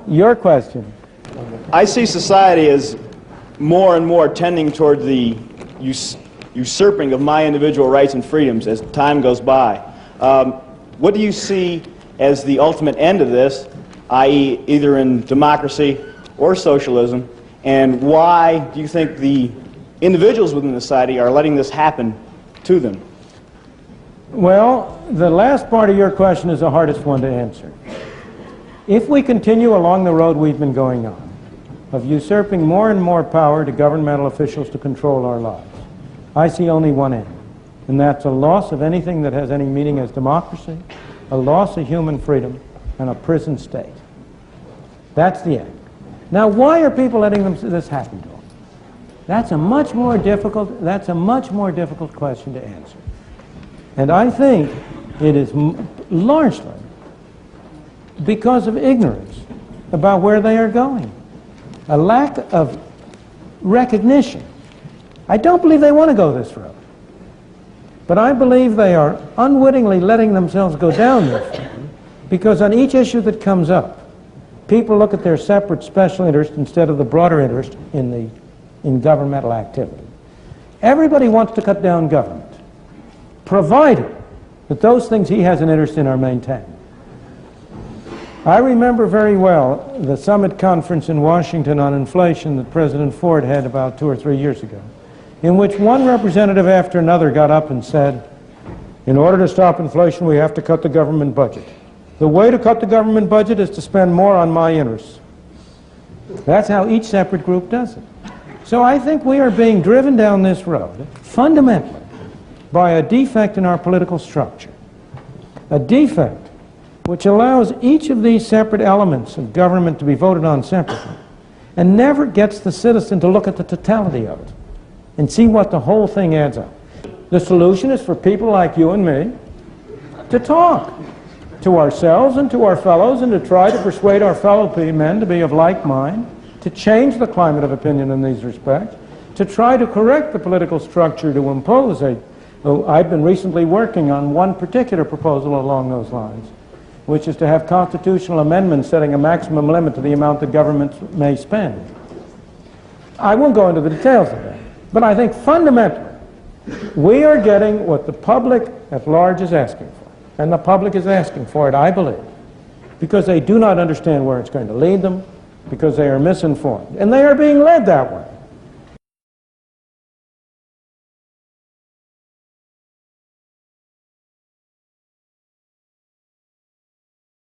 your question. I see society as more and more tending toward the usurping of my individual rights and freedoms as time goes by. What do you see as the ultimate end of this, i.e. either in democracy or socialism, and why do you think the individuals within the society are letting this happen to them? Well, the last part of your question is the hardest one to answer. If we continue along the road we've been going on, of usurping more and more power to governmental officials to control our lives, I see only one end, and that's a loss of anything that has any meaning as democracy, a loss of human freedom, and a prison state. That's the end. Now, why are people letting this happen to them? That's a much more difficult question to answer. And I think it is largely because of ignorance about where they are going. A lack of recognition. I don't believe they want to go this road. But I believe they are unwittingly letting themselves go down this road because on each issue that comes up, people look at their separate special interest instead of the broader interest in governmental activity. Everybody wants to cut down government, provided that those things he has an interest in are maintained. I remember very well the summit conference in Washington on inflation that President Ford had about 2 or 3 years ago, in which one representative after another got up and said, in order to stop inflation, we have to cut the government budget. The way to cut the government budget is to spend more on my interests. That's how each separate group does it. So I think we are being driven down this road, fundamentally, by a defect in our political structure. A defect which allows each of these separate elements of government to be voted on separately, and never gets the citizen to look at the totality of it and see what the whole thing adds up. The solution is for people like you and me to talk to ourselves and to our fellows and to try to persuade our fellow men to be of like mind, to change the climate of opinion in these respects, to try to correct the political structure to impose I've been recently working on one particular proposal along those lines, which is to have constitutional amendments setting a maximum limit to the amount the government may spend. I won't go into the details of that, but I think fundamentally we are getting what the public at large is asking for. And the public is asking for it, I believe, because they do not understand where it's going to lead them, because they are misinformed. And they are being led that way.